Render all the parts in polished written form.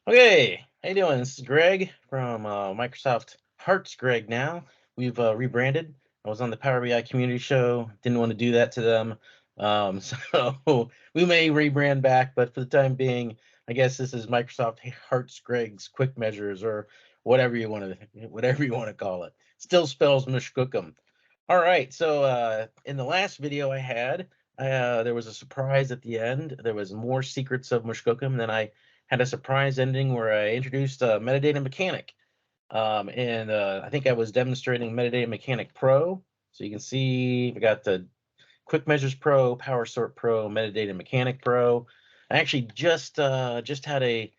Okay, how you doing? This is Greg from Microsoft Hearts. Greg now. We've rebranded. I was on the Power BI community show. Didn't want to do that to them. So we may rebrand back, but for the time being, I guess this is Microsoft Hearts Greg's Quick Measures or whatever you want to call it. Still spells Mushkookum. All right, so in the last video I had, there was a surprise at the end. There was more secrets of Mushkookum than I had a surprise ending where I introduced Metadata Mechanic. And I think I was demonstrating Metadata Mechanic Pro. So you can see I got the Quick Measures Pro, Powersort Pro, Metadata Mechanic Pro. I actually just had a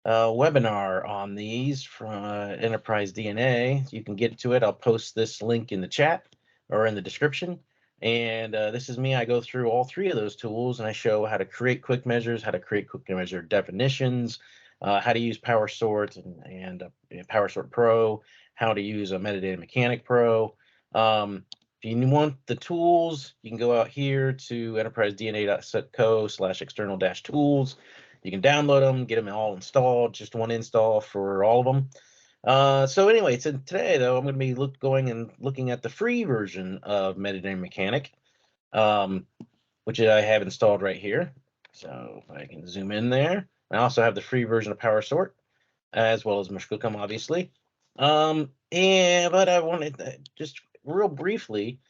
webinar on these from Enterprise DNA. You can get to it. I'll post this link in the chat or in the description. And this is me. I go through all three of those tools and I show how to create quick measures, how to create quick measure definitions, how to use Powersort and Powersort Pro, how to use a Metadata Mechanic Pro. If you want the tools, you can go out here to enterprisedna.co/external-tools. You can download them, get them all installed, just one install for all of them. So anyway, so today though, I'm going to be looking at the free version of Metadata Mechanic, which I have installed right here. So if I can zoom in there. I also have the free version of Powersort, as well as Mushkookum, obviously. But I wanted just real briefly,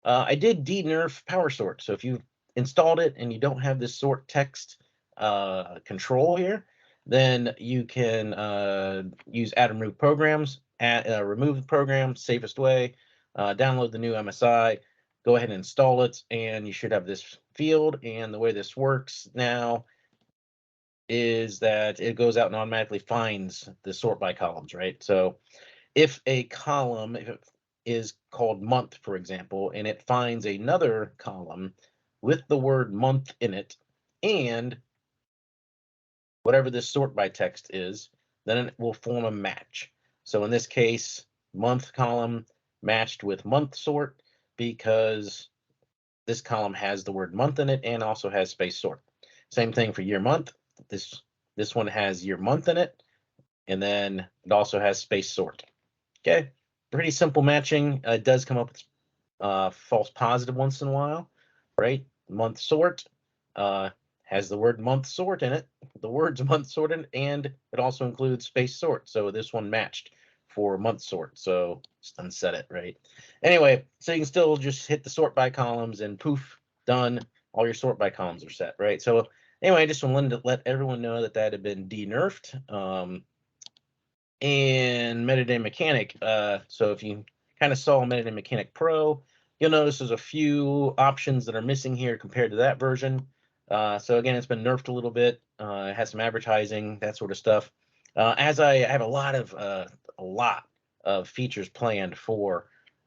I did de-nerf Powersort. So if you installed it and you don't have this sort text control here, then you can use add and remove programs, remove the program, safest way, download the new MSI, go ahead and install it, and you should have this field. And the way this works now is that it goes out and automatically finds the sort by columns, right? So if a column, if it is called month, for example, and it finds another column with the word month in it and whatever this sort by text is, then it will form a match. So in this case, month column matched with month sort because this column has the word month in it and also has space sort. Same thing for year month. This one has year month in it, and then it also has space sort. Okay, pretty simple matching. It does come up with false positive once in a while, right? Month sort has the word month sort in it, the words month sort in it, and it also includes space sort. So this one matched for month sort. So just unset it, right? Anyway, so you can still just hit the sort by columns and poof, done. All your sort by columns are set, right? So anyway, I just wanted to let everyone know that that had been de-nerfed. And Metadata Mechanic. So if you kind of saw Metadata Mechanic Pro, you'll notice there's a few options that are missing here compared to that version. So again, it's been nerfed a little bit. It has some advertising, that sort of stuff. As I have a lot of features planned for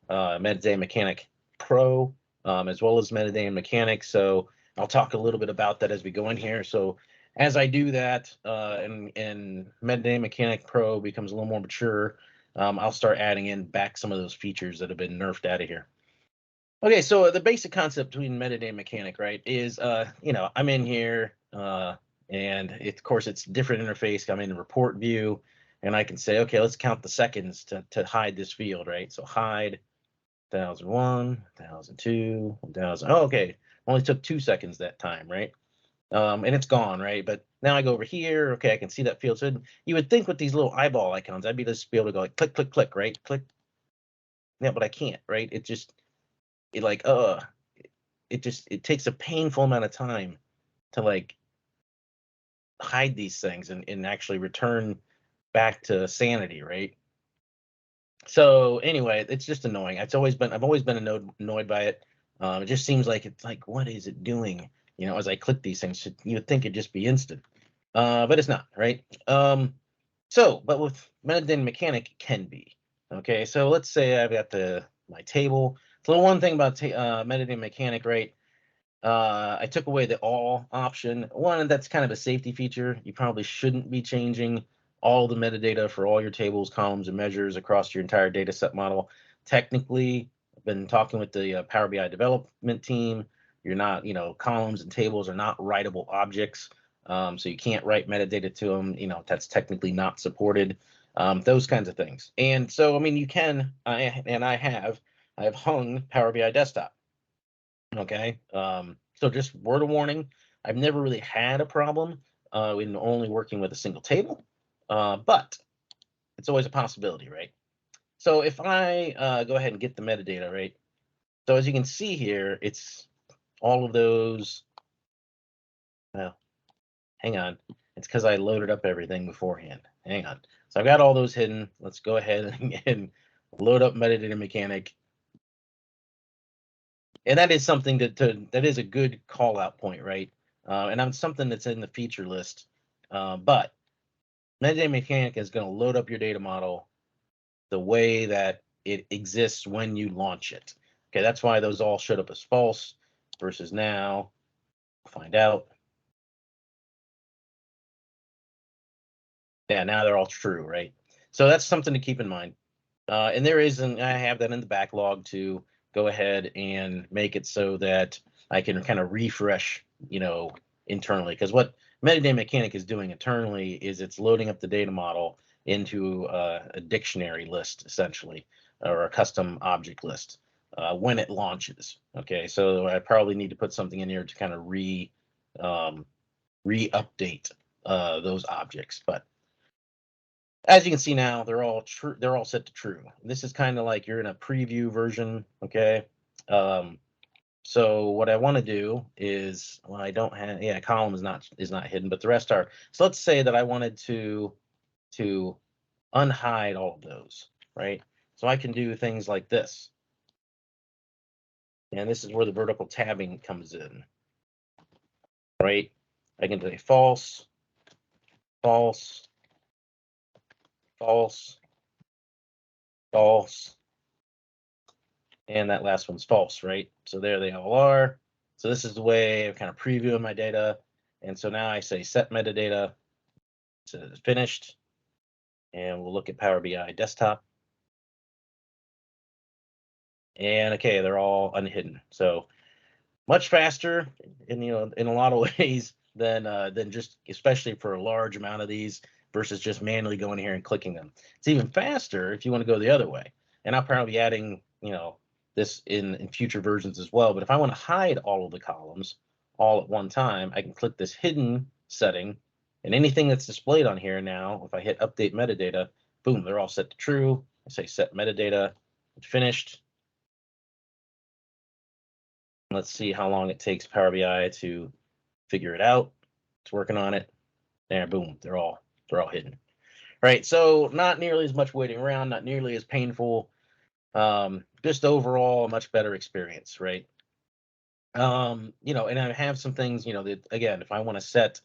Metadata Mechanic Pro, as well as Metadata Mechanic. So I'll talk a little bit about that as we go in here. So as I do that, and Metadata Mechanic Pro becomes a little more mature, I'll start adding in back some of those features that have been nerfed out of here. Okay, so the basic concept between Metadata Mechanic, right, is I'm in here, and of course it's different interface. I'm in the report view, and I can say, okay, let's count the seconds to hide this field, right? So hide 1001, 1002, 1000. Oh, okay, only took 2 seconds that time, right? And it's gone, right? But now I go over here, okay, I can see that field. So you would think with these little eyeball icons, I'd be just be able to go like click, click, click, right? Click. Yeah, but I can't, right? It takes a painful amount of time to like hide these things and actually return back to sanity, right? So anyway, it's just annoying. I've always been annoyed by it. It just seems like it's like, what is it doing? As I click these things, you would think it'd just be instant. But it's not, right? But with Metadata Mechanic, it can be. Okay, so let's say I've got my table. So the one thing about Metadata Mechanic, right? I took away the all option. One, that's kind of a safety feature. You probably shouldn't be changing all the metadata for all your tables, columns, and measures across your entire data set model. Technically, I've been talking with the Power BI development team. You're not, columns and tables are not writable objects. So you can't write metadata to them. You know, that's technically not supported. Those kinds of things. And so, I mean, you can, I have hung Power BI Desktop. Okay. So just word of warning, I've never really had a problem in only working with a single table, but it's always a possibility, right? So if I go ahead and get the metadata, right? So as you can see here, it's all of those. Well, hang on. It's because I loaded up everything beforehand. Hang on. So I've got all those hidden. Let's go ahead and load up Metadata Mechanic. And that is something that is a good call out point, right? And I'm something that's in the feature list. But Metadata Mechanic is going to load up your data model the way that it exists when you launch it. Okay, that's why those all showed up as false versus now. Find out. Yeah, now they're all true, right? So that's something to keep in mind. And there is, and I have that in the backlog to go ahead and make it so that I can kind of refresh, you know, internally. Because what Metadata Mechanic is doing internally is it's loading up the data model into a dictionary list, essentially, or a custom object list when it launches. Okay, so I probably need to put something in here to kind of re-update those objects. But as you can see now, they're all true. They're all set to true. This is kind of like you're in a preview version, okay? So what I want to do is, well, I don't have, yeah, column is not hidden, but the rest are. So let's say that I wanted to unhide all of those, right? So I can do things like this, and this is where the vertical tabbing comes in, right? I can say false, false, false, false, and that last one's false, right? So there they all are. So this is the way of kind of previewing my data. And so now I say set metadata to finished, and we'll look at Power BI desktop. And okay, they're all unhidden. So much faster in, you know, in a lot of ways than just, especially for a large amount of these versus just manually going here and clicking them. It's even faster if you want to go the other way. And I'll probably be adding, you know, this in future versions as well. But if I want to hide all of the columns all at one time, I can click this hidden setting, and anything that's displayed on here now, if I hit update metadata, boom, they're all set to true. I say set metadata, finished. Let's see how long it takes Power BI to figure it out. It's working on it. There, boom, they're all hidden. Right. So not nearly as much waiting around, not nearly as painful. Just overall a much better experience, right? You know, and I have some things, you know, that again, if I want to set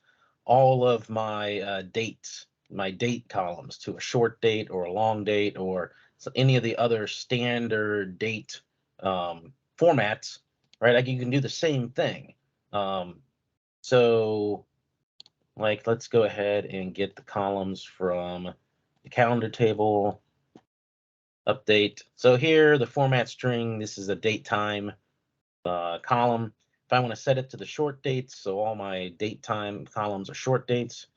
all of my dates, my date columns to a short date or a long date or any of the other standard date formats, right? Like you can do the same thing. So like, let's go ahead and get the columns from the calendar table, update. So here, the format string, this is a date time column. If I want to set it to the short dates, so all my date time columns are short dates,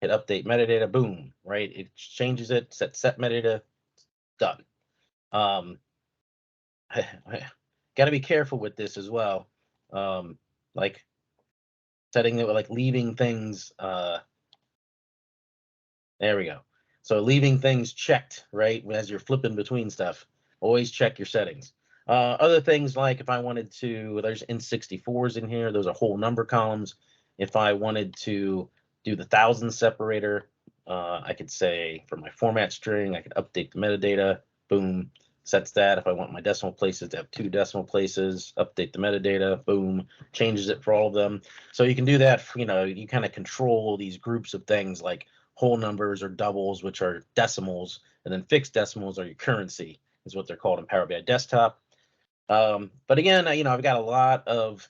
hit update metadata, boom, right? It changes it, set metadata, done. Got to be careful with this as well. Like setting it, like leaving things, there we go. So leaving things checked, right? As you're flipping between stuff, always check your settings. Other things like if I wanted to, there's N64s in here. Those are whole number columns. If I wanted to do the thousand separator, I could say for my format string, I could update the metadata. Boom, sets that. If I want my decimal places to have 2 decimal places, update the metadata. Boom, changes it for all of them. So you can do that. You know, you kind of control these groups of things like whole numbers or doubles, which are decimals, and then fixed decimals are your currency, is what they're called in Power BI Desktop. But again, you know, I've got a lot of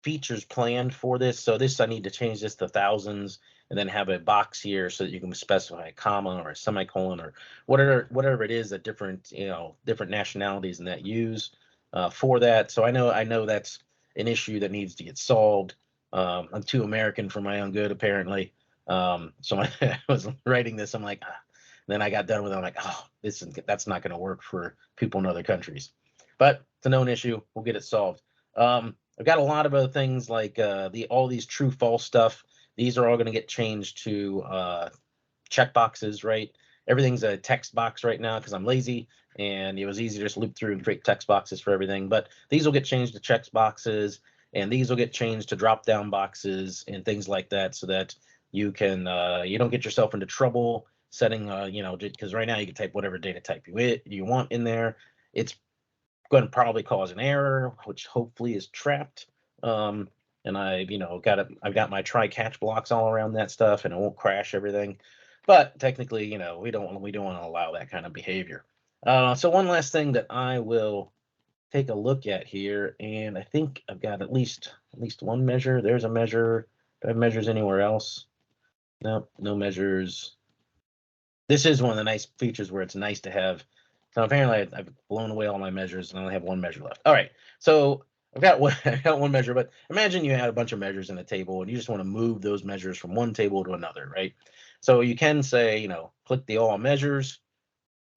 features planned for this. So this, I need to change this to thousands and then have a box here so that you can specify a comma or a semicolon or whatever it is that different, you know, different nationalities in that use for that. So I know that's an issue that needs to get solved. I'm too American for my own good, apparently. So when I was writing this, I'm like, then I got done with it. I'm like, oh, that's not going to work for people in other countries. But it's a known issue. We'll get it solved. I've got a lot of other things like all these true false stuff. These are all going to get changed to checkboxes, right? Everything's a text box right now because I'm lazy, and it was easy to just loop through and create text boxes for everything. But these will get changed to text boxes, and these will get changed to drop down boxes and things like that, so that you can you don't get yourself into trouble setting because right now you can type whatever data type you want in there. It's going to probably cause an error, which hopefully is trapped. And I've got my try catch blocks all around that stuff, and it won't crash everything. But technically, we don't want to allow that kind of behavior. So one last thing that I will take a look at here, and I think I've got at least one measure. There's a measure. Do I have measures anywhere else? No, no measures. This is one of the nice features where it's nice to have. So apparently I've blown away all my measures and I only have one measure left. All right, so I've got one measure, but imagine you had a bunch of measures in a table and you just want to move those measures from one table to another, right? So you can say, click the all measures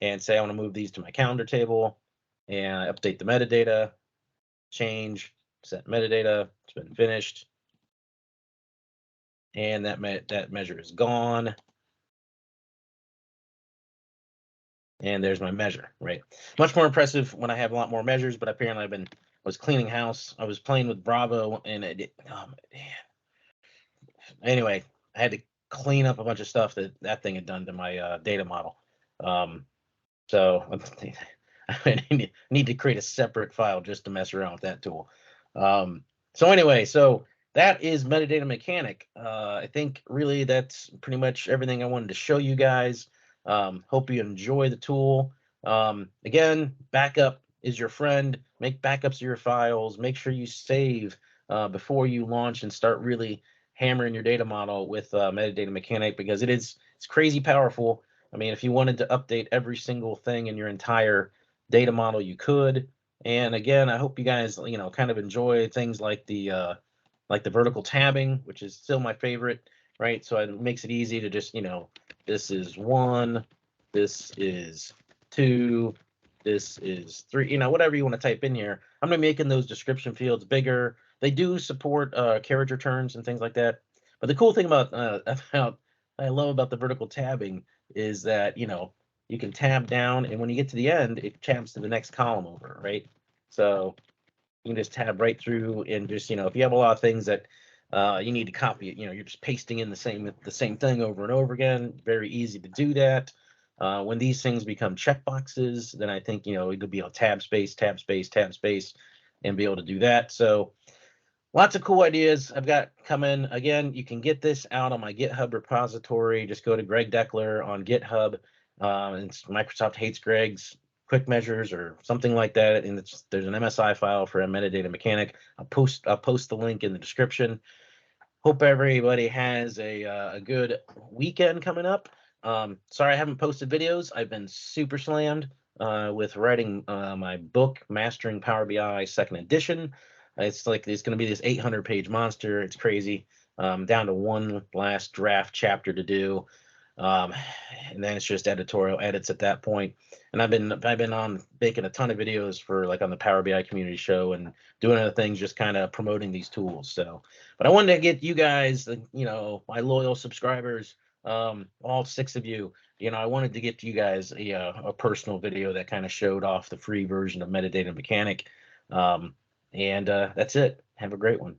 and say I want to move these to my calendar table, and update the metadata, change, set metadata, it's been finished, and that measure is gone. And there's my measure, right? Much more impressive when I have a lot more measures, but apparently I was cleaning house. I was playing with Bravo, and oh man. Anyway, I had to clean up a bunch of stuff that thing had done to my data model. So I need to create a separate file just to mess around with that tool. So anyway, so that is Metadata Mechanic. I think really that's pretty much everything I wanted to show you guys. Hope you enjoy the tool. Again, backup is your friend. Make backups of your files. Make sure you save before you launch and start really hammering your data model with Metadata Mechanic, because it's crazy powerful. I mean, if you wanted to update every single thing in your entire data model, you could. And again, I hope you guys, kind of enjoy things like the vertical tabbing, which is still my favorite, right? So it makes it easy to just, this is 1, this is 2, this is 3, whatever you want to type in here. I'm going to be making those description fields bigger. They do support carriage returns and things like that. But the cool thing about I love about the vertical tabbing is that, you can tab down, and when you get to the end, it tabs to the next column over, right? So you can just tab right through, and just, if you have a lot of things that you need to copy it, you're just pasting in the same thing over and over again. Very easy to do that. When these things become checkboxes, then I think, it could be a tab space, tab space, tab space, and be able to do that. So lots of cool ideas I've got coming. Again, you can get this out on my GitHub repository. Just go to Greg Deckler on GitHub. It's Microsoft Hates Greg's quick measures or something like that, and there's an MSI file for a metadata mechanic. I'll post the link in the description. Hope everybody has a good weekend coming up. Sorry I haven't posted videos. I've been super slammed with writing my book, Mastering Power BI Second Edition. It's going to be this 800-page monster. It's crazy. Down to one last draft chapter to do. And then it's just editorial edits at that point. And I've been on making a ton of videos for on the Power BI community show and doing other things, just kind of promoting these tools. So, but I wanted to get you guys, my loyal subscribers, all 6 of you, I wanted to get to you guys a personal video that kind of showed off the free version of Metadata Mechanic. And that's it. Have a great one.